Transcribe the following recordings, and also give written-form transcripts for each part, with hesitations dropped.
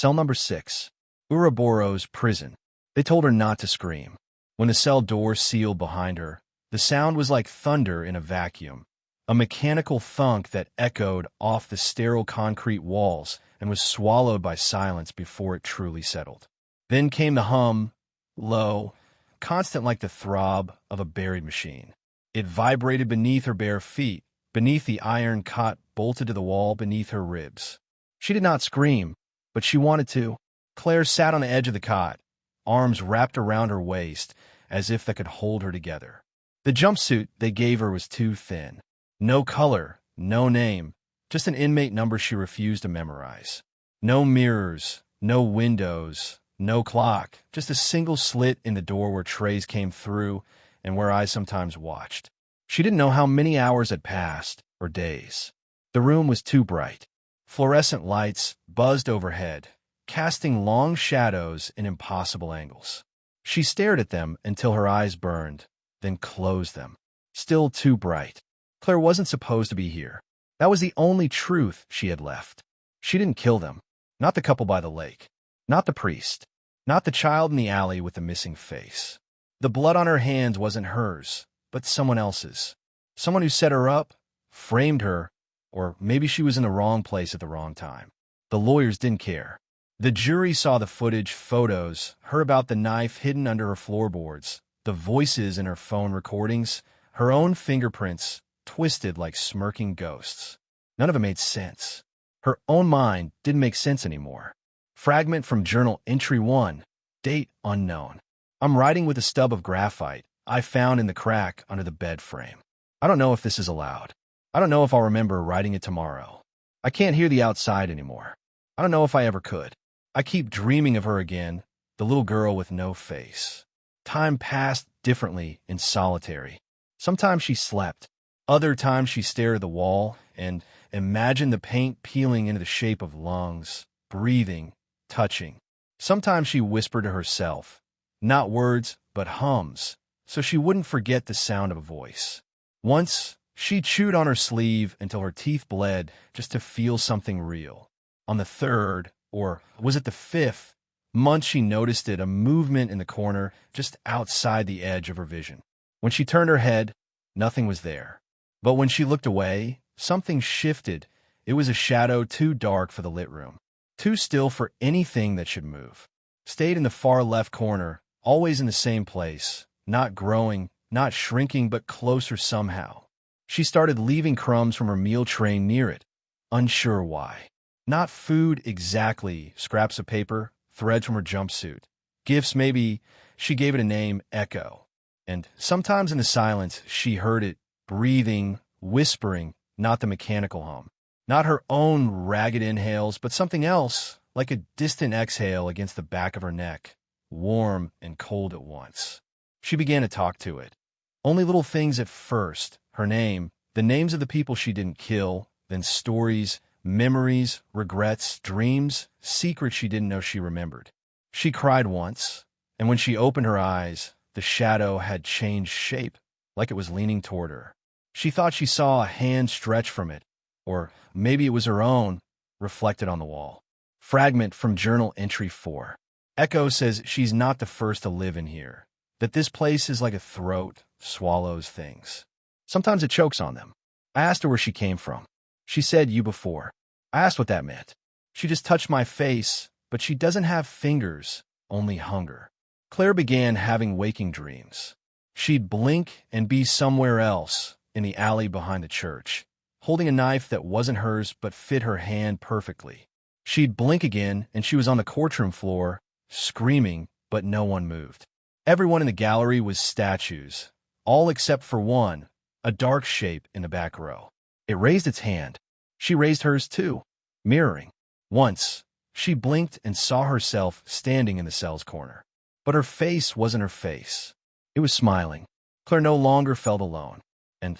Cell number 6. Ouroboros prison. They told her not to scream. When the cell door sealed behind her, the sound was like thunder in a vacuum, a mechanical thunk that echoed off the sterile concrete walls and was swallowed by silence before it truly settled. Then came the hum, low, constant like the throb of a buried machine. It vibrated beneath her bare feet, beneath the iron cot bolted to the wall beneath her ribs. She did not scream, but she wanted to. Claire sat on the edge of the cot, arms wrapped around her waist as if that could hold her together. The jumpsuit they gave her was too thin. No color, no name, just an inmate number she refused to memorize. No mirrors, no windows, no clock, just a single slit in the door where trays came through and where I sometimes watched. She didn't know how many hours had passed, or days. The room was too bright. Fluorescent lights buzzed overhead, casting long shadows in impossible angles. She stared at them until her eyes burned, then closed them. Still too bright. Claire wasn't supposed to be here. That was the only truth she had left. She didn't kill them. Not the couple by the lake. Not the priest. Not the child in the alley with the missing face. The blood on her hands wasn't hers, but someone else's. Someone who set her up, framed her, or maybe she was in the wrong place at the wrong time. The lawyers didn't care. The jury saw the footage, photos, heard about the knife hidden under her floorboards, the voices in her phone recordings, her own fingerprints twisted like smirking ghosts. None of it made sense. Her own mind didn't make sense anymore. Fragment from Journal Entry 1. Date unknown. I'm writing with a stub of graphite I found in the crack under the bed frame. I don't know if this is allowed. I don't know if I'll remember writing it tomorrow. I can't hear the outside anymore. I don't know if I ever could. I keep dreaming of her again, the little girl with no face. Time passed differently in solitary. Sometimes she slept. Other times she stared at the wall and imagined the paint peeling into the shape of lungs, breathing, touching. Sometimes she whispered to herself, not words, but hums, so she wouldn't forget the sound of a voice. Once, she chewed on her sleeve until her teeth bled just to feel something real. On the third, or was it the fifth, month she noticed it, a movement in the corner just outside the edge of her vision. When she turned her head, nothing was there. But when she looked away, something shifted. It was a shadow too dark for the lit room, too still for anything that should move. Stayed in the far left corner, always in the same place, not growing, not shrinking, but closer somehow. She started leaving crumbs from her meal tray near it, unsure why. Not food exactly, scraps of paper, threads from her jumpsuit. Gifts maybe. She gave it a name, Echo. And sometimes in the silence, she heard it, breathing, whispering, not the mechanical hum. Not her own ragged inhales, but something else, like a distant exhale against the back of her neck, warm and cold at once. She began to talk to it. Only little things at first, her name, the names of the people she didn't kill, then stories, memories, regrets, dreams, secrets she didn't know she remembered. She cried once, and when she opened her eyes, the shadow had changed shape, like it was leaning toward her. She thought she saw a hand stretch from it, or maybe it was her own, reflected on the wall. Fragment from Journal Entry 4. Echo says she's not the first to live in here, that this place is like a throat, swallows things. Sometimes it chokes on them. I asked her where she came from. She said you before. I asked what that meant. She just touched my face, but she doesn't have fingers, only hunger. Claire began having waking dreams. She'd blink and be somewhere else, in the alley behind the church, holding a knife that wasn't hers but fit her hand perfectly. She'd blink again and she was on the courtroom floor, screaming, but no one moved. Everyone in the gallery was statues, all except for one, a dark shape in the back row. It raised its hand. She raised hers too, mirroring. Once, she blinked and saw herself standing in the cell's corner. But her face wasn't her face. It was smiling. Claire no longer felt alone. And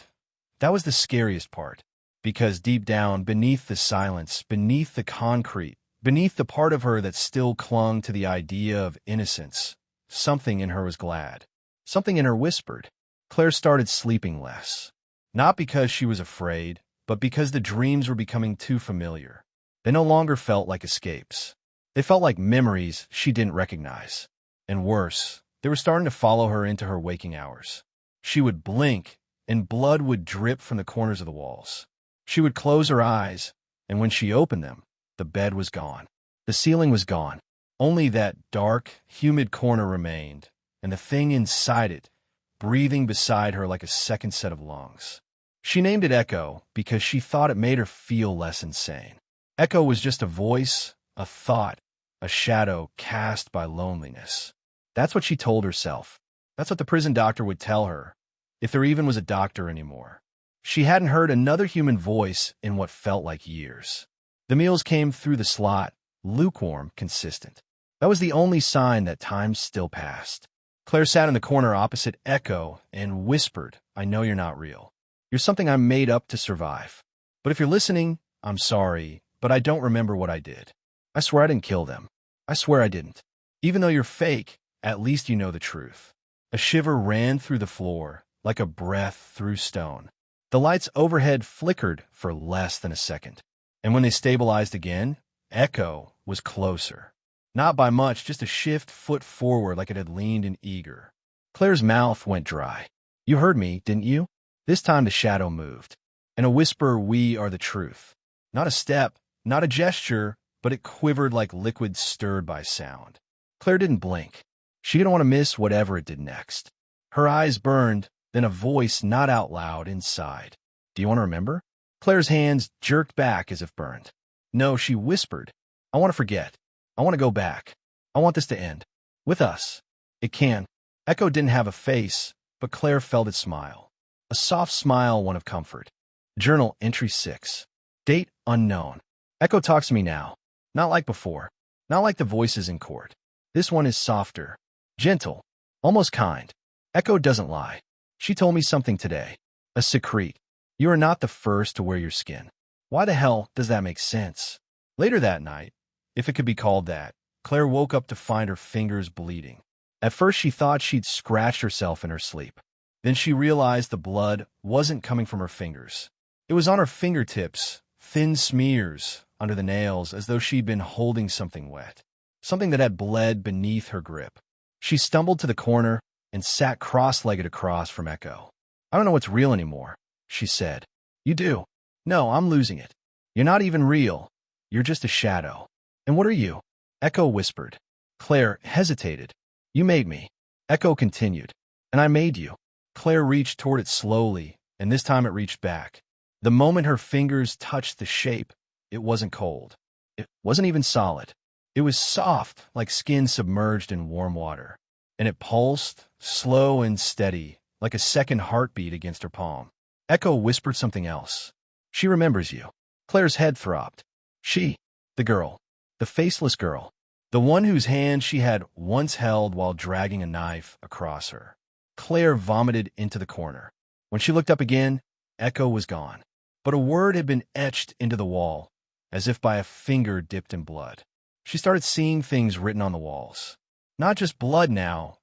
that was the scariest part, because deep down, beneath the silence, beneath the concrete, beneath the part of her that still clung to the idea of innocence, something in her was glad. Something in her whispered. Claire started sleeping less. Not because she was afraid, but because the dreams were becoming too familiar. They no longer felt like escapes. They felt like memories she didn't recognize. And worse, they were starting to follow her into her waking hours. She would blink, and blood would drip from the corners of the walls. She would close her eyes, and when she opened them, the bed was gone. The ceiling was gone. Only that dark, humid corner remained, and the thing inside it, breathing beside her like a second set of lungs. She named it Echo because she thought it made her feel less insane. Echo was just a voice, a thought, a shadow cast by loneliness. That's what she told herself. That's what the prison doctor would tell her, if there even was a doctor anymore. She hadn't heard another human voice in what felt like years. The meals came through the slot, lukewarm, consistent. That was the only sign that time still passed. Claire sat in the corner opposite Echo and whispered, "I know you're not real. You're something I made up to survive. But if you're listening, I'm sorry, but I don't remember what I did. I swear I didn't kill them. I swear I didn't. Even though you're fake, at least you know the truth." A shiver ran through the floor, like a breath through stone. The lights overhead flickered for less than a second. And when they stabilized again, Echo was closer. Not by much, just a shift foot forward like it had leaned in eager. Claire's mouth went dry. "You heard me, didn't you?" This time the shadow moved. In a whisper, "We are the truth." Not a step, not a gesture, but it quivered like liquid stirred by sound. Claire didn't blink. She didn't want to miss whatever it did next. Her eyes burned, then a voice not out loud inside. "Do you want to remember?" Claire's hands jerked back as if burned. "No," she whispered. "I want to forget. I want to go back. I want this to end. With us. It can." Echo didn't have a face, but Claire felt it smile. A soft smile, one of comfort. Journal entry 6. Date unknown. Echo talks to me now. Not like before. Not like the voices in court. This one is softer. Gentle. Almost kind. Echo doesn't lie. She told me something today. A secret. You are not the first to wear your skin. Why the hell does that make sense? Later that night, if it could be called that, Claire woke up to find her fingers bleeding. At first she thought she'd scratched herself in her sleep. Then she realized the blood wasn't coming from her fingers. It was on her fingertips, thin smears under the nails, as though she'd been holding something wet, something that had bled beneath her grip. She stumbled to the corner and sat cross-legged across from Echo. "I don't know what's real anymore," she said. "You do." "No, I'm losing it. You're not even real. You're just a shadow." "And what are you?" Echo whispered. Claire hesitated. "You made me." Echo continued. "And I made you." Claire reached toward it slowly, and this time it reached back. The moment her fingers touched the shape, it wasn't cold. It wasn't even solid. It was soft, like skin submerged in warm water. And it pulsed, slow and steady, like a second heartbeat against her palm. Echo whispered something else. "She remembers you." Claire's head throbbed. She, the girl, the faceless girl, the one whose hand she had once held while dragging a knife across her. Claire vomited into the corner. When she looked up again, Echo was gone. But a word had been etched into the wall, as if by a finger dipped in blood. She started seeing things written on the walls. Not just blood now,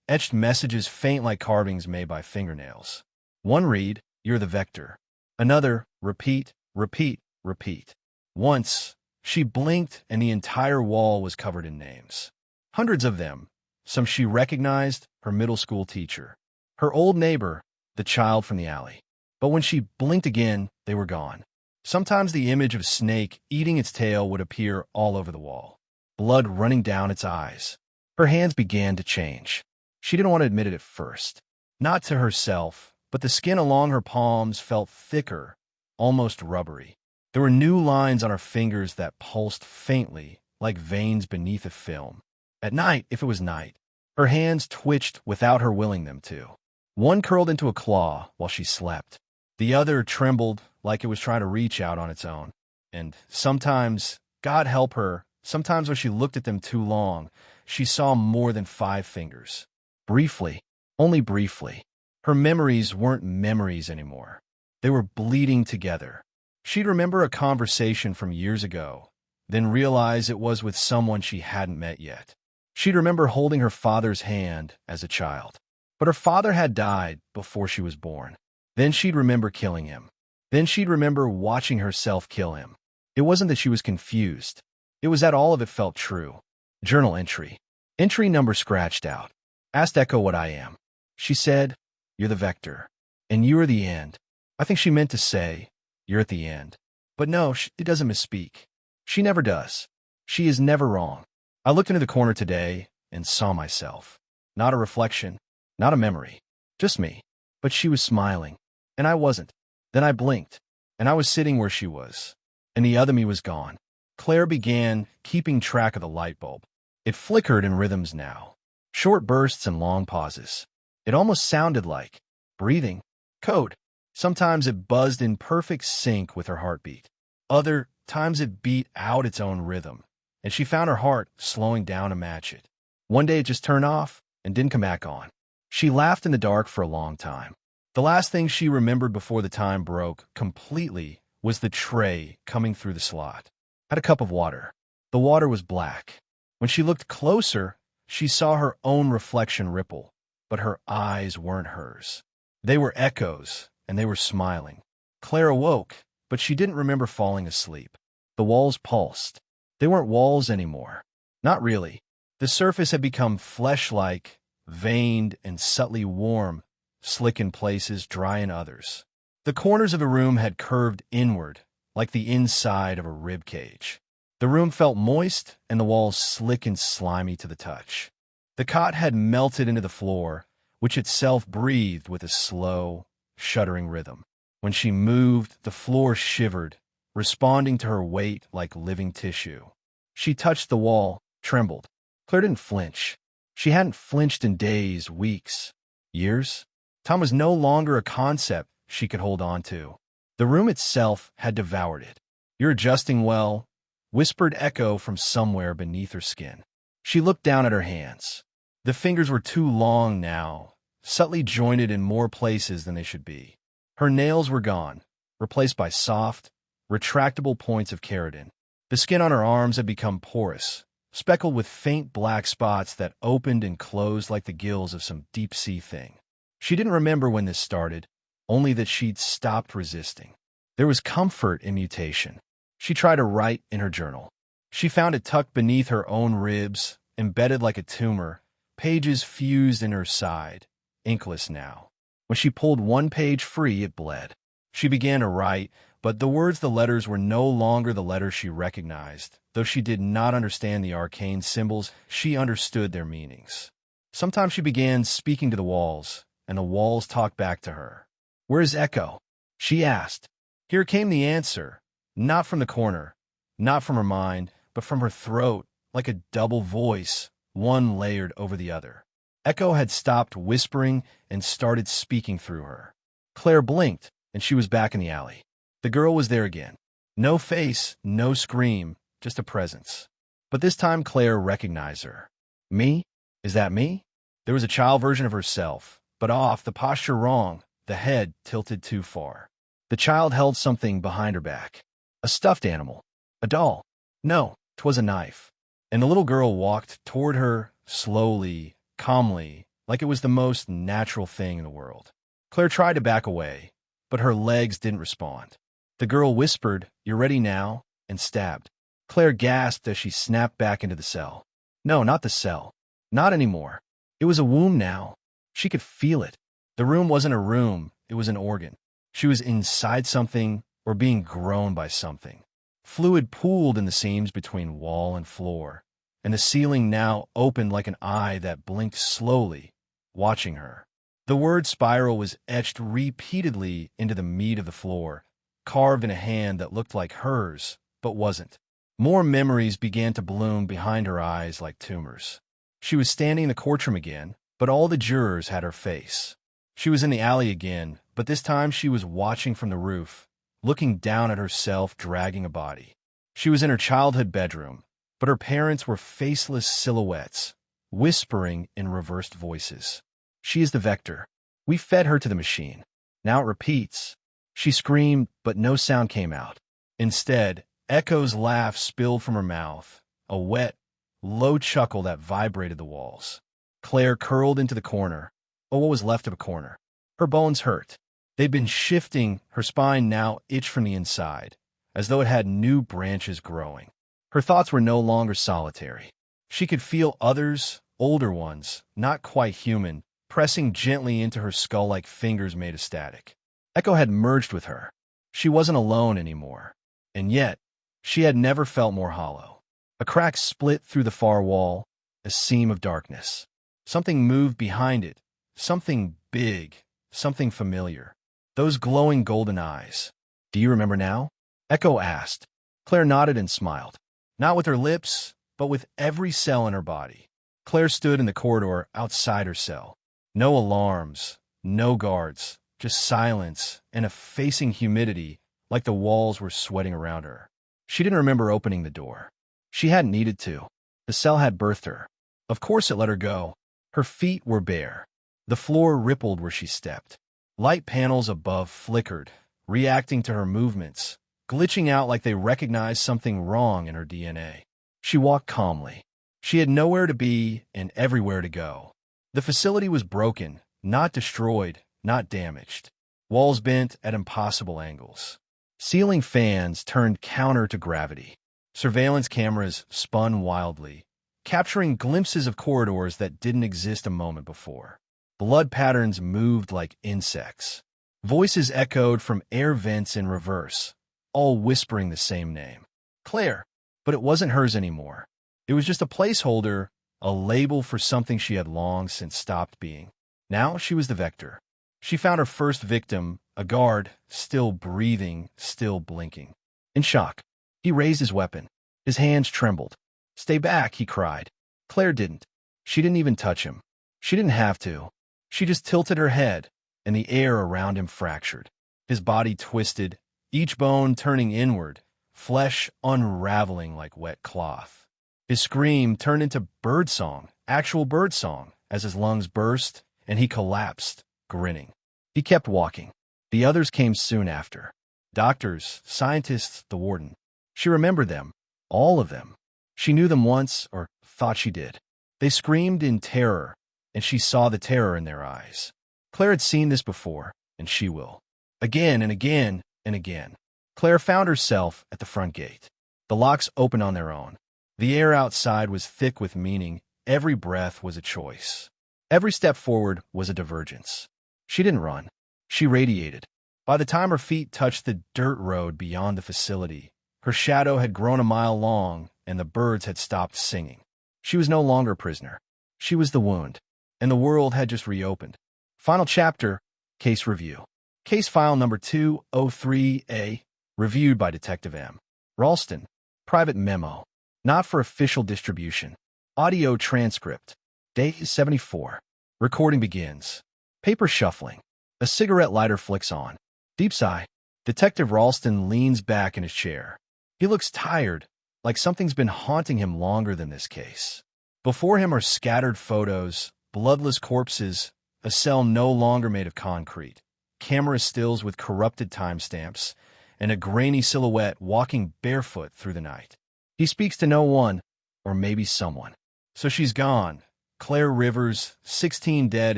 etched messages faint like carvings made by fingernails. One read, "You're the vector." Another, "Repeat, repeat, repeat." Once, she blinked and the entire wall was covered in names. Hundreds of them. Some she recognized, her middle school teacher, her old neighbor, the child from the alley. But when she blinked again, they were gone. Sometimes the image of a snake eating its tail would appear all over the wall, blood running down its eyes. Her hands began to change. She didn't want to admit it at first. Not to herself, but the skin along her palms felt thicker, almost rubbery. There were new lines on her fingers that pulsed faintly, like veins beneath a film. At night, if it was night, her hands twitched without her willing them to. One curled into a claw while she slept. The other trembled like it was trying to reach out on its own. And sometimes, God help her, sometimes when she looked at them too long, she saw more than 5 fingers. Briefly, only briefly. Her memories weren't memories anymore. They were bleeding together. She'd remember a conversation from years ago, then realize it was with someone she hadn't met yet. She'd remember holding her father's hand as a child. But her father had died before she was born. Then she'd remember killing him. Then she'd remember watching herself kill him. It wasn't that she was confused. It was that all of it felt true. Journal entry. Entry number scratched out. Asked Echo what I am. She said, "You're the vector. And you are the end." I think she meant to say, "You're at the end." But no, she doesn't misspeak. She never does. She is never wrong. I looked into the corner today and saw myself. Not a reflection, not a memory, just me. But she was smiling, and I wasn't. Then I blinked, and I was sitting where she was, and the other me was gone. Claire began keeping track of the light bulb. It flickered in rhythms now, short bursts and long pauses. It almost sounded like breathing, code. Sometimes it buzzed in perfect sync with her heartbeat. Other times it beat out its own rhythm, and she found her heart slowing down to match it. One day it just turned off and didn't come back on. She laughed in the dark for a long time. The last thing she remembered before the time broke completely was the tray coming through the slot. Had a cup of water. The water was black. When she looked closer, she saw her own reflection ripple, but her eyes weren't hers. They were Echo's, and they were smiling. Claire awoke, but she didn't remember falling asleep. The walls pulsed. They weren't walls anymore. Not really. The surface had become flesh-like, veined and subtly warm, slick in places, dry in others. The corners of the room had curved inward, like the inside of a rib cage. The room felt moist, and the walls slick and slimy to the touch. The cot had melted into the floor, which itself breathed with a slow, shuddering rhythm. When she moved, the floor shivered, responding to her weight like living tissue. She touched the wall, trembled. Claire didn't flinch. She hadn't flinched in days, weeks, years. Time was no longer a concept she could hold on to. The room itself had devoured it. "You're adjusting well," whispered Echo from somewhere beneath her skin. She looked down at her hands. The fingers were too long now, subtly jointed in more places than they should be. Her nails were gone, replaced by soft, retractable points of keratin. The skin on her arms had become porous, speckled with faint black spots that opened and closed like the gills of some deep-sea thing. She didn't remember when this started, only that she'd stopped resisting. There was comfort in mutation. She tried to write in her journal. She found it tucked beneath her own ribs, embedded like a tumor, pages fused in her side, inkless now. When she pulled one page free, it bled. She began to write, but the letters were no longer the letters she recognized. Though she did not understand the arcane symbols, she understood their meanings. Sometimes she began speaking to the walls, and the walls talked back to her. "Where's Echo?" she asked. Here came the answer, not from the corner, not from her mind, but from her throat, like a double voice, one layered over the other. Echo had stopped whispering and started speaking through her. Claire blinked, and she was back in the alley. The girl was there again. No face, no scream, just a presence. But this time Claire recognized her. Me? Is that me? There was a child version of herself, but off, the posture wrong, the head tilted too far. The child held something behind her back. A stuffed animal. A doll. No, 'twas a knife. And the little girl walked toward her, slowly, calmly, like it was the most natural thing in the world. Claire tried to back away, but her legs didn't respond. The girl whispered, "You're ready now," and stabbed. Claire gasped as she snapped back into the cell. No, not the cell. Not anymore. It was a womb now. She could feel it. The room wasn't a room, it was an organ. She was inside something, or being grown by something. Fluid pooled in the seams between wall and floor, and the ceiling now opened like an eye that blinked slowly, watching her. The word spiral was etched repeatedly into the meat of the floor, carved in a hand that looked like hers, but wasn't. More memories began to bloom behind her eyes like tumors. She was standing in the courtroom again, but all the jurors had her face. She was in the alley again, but this time she was watching from the roof, looking down at herself dragging a body. She was in her childhood bedroom, but her parents were faceless silhouettes, whispering in reversed voices. She is the vector. We fed her to the machine. Now it repeats. She screamed, but no sound came out. Instead, Echo's laugh spilled from her mouth, a wet, low chuckle that vibrated the walls. Claire curled into the corner, or what was left of a corner. Her bones hurt. They'd been shifting, her spine now itched from the inside, as though it had new branches growing. Her thoughts were no longer solitary. She could feel others, older ones, not quite human, pressing gently into her skull like fingers made of static. Echo had merged with her. She wasn't alone anymore. And yet, she had never felt more hollow. A crack split through the far wall, a seam of darkness. Something moved behind it, something big, something familiar. Those glowing golden eyes. Do you remember now? Echo asked. Claire nodded and smiled. Not with her lips, but with every cell in her body. Claire stood in the corridor outside her cell. No alarms, no guards, just silence and a facing humidity like the walls were sweating around her. She didn't remember opening the door. She hadn't needed to. The cell had birthed her. Of course it let her go. Her feet were bare. The floor rippled where she stepped. Light panels above flickered, reacting to her movements, glitching out like they recognized something wrong in her DNA. She walked calmly. She had nowhere to be and everywhere to go. The facility was broken, not destroyed, not damaged. Walls bent at impossible angles. Ceiling fans turned counter to gravity. Surveillance cameras spun wildly, capturing glimpses of corridors that didn't exist a moment before. Blood patterns moved like insects. Voices echoed from air vents in reverse, all whispering the same name. Claire. But it wasn't hers anymore. It was just a placeholder, a label for something she had long since stopped being. Now she was the vector. She found her first victim, a guard, still breathing, still blinking. In shock, he raised his weapon. His hands trembled. Stay back, he cried. Claire didn't. She didn't even touch him. She didn't have to. She just tilted her head, and the air around him fractured. His body twisted, each bone turning inward, flesh unraveling like wet cloth. His scream turned into birdsong, actual birdsong, as his lungs burst, and he collapsed, grinning. He kept walking. The others came soon after. Doctors, scientists, the warden. She remembered them, all of them. She knew them once, or thought she did. They screamed in terror, and she saw the terror in their eyes. Claire had seen this before, and she will. Again and again and again. Claire found herself at the front gate. The locks opened on their own. The air outside was thick with meaning. Every breath was a choice. Every step forward was a divergence. She didn't run. She radiated. By the time her feet touched the dirt road beyond the facility, her shadow had grown a mile long, and the birds had stopped singing. She was no longer a prisoner. She was the wound, and the world had just reopened. Final chapter, Case Review. Case File Number 203A, reviewed by Detective M. Ralston. Private Memo. Not for official distribution. Audio transcript. Day 74. Recording begins. Paper shuffling. A cigarette lighter flicks on. Deep sigh. Detective Ralston leans back in his chair. He looks tired, like something's been haunting him longer than this case. Before him are scattered photos, bloodless corpses, a cell no longer made of concrete, camera stills with corrupted timestamps, and a grainy silhouette walking barefoot through the night. He speaks to no one, or maybe someone. So she's gone. Claire Rivers, 16 dead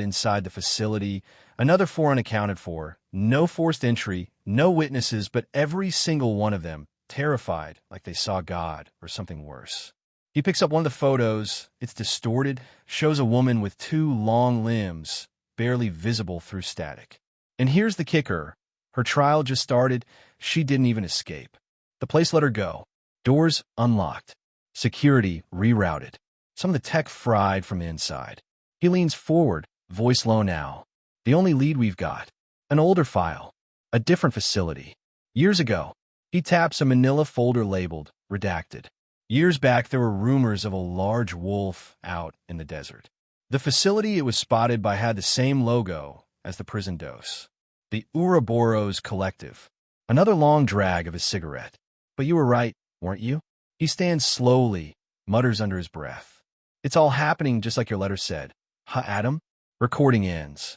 inside the facility, another 4 unaccounted for, no forced entry, no witnesses, but every single one of them terrified like they saw God or something worse. He picks up one of the photos. It's distorted, shows a woman with 2 long limbs, barely visible through static. And here's the kicker. Her trial just started. She didn't even escape. The place let her go. Doors unlocked. Security rerouted. Some of the tech fried from the inside. He leans forward, voice low now. The only lead we've got. An older file. A different facility. Years ago. He taps a manila folder labeled Redacted. Years back, there were rumors of a large wolf out in the desert. The facility it was spotted by had the same logo as the prison dose. The Ouroboros Collective. Another long drag of his cigarette. But you were right, weren't you? He stands slowly, mutters under his breath. It's all happening just like your letter said. Huh, Adam? Recording ends.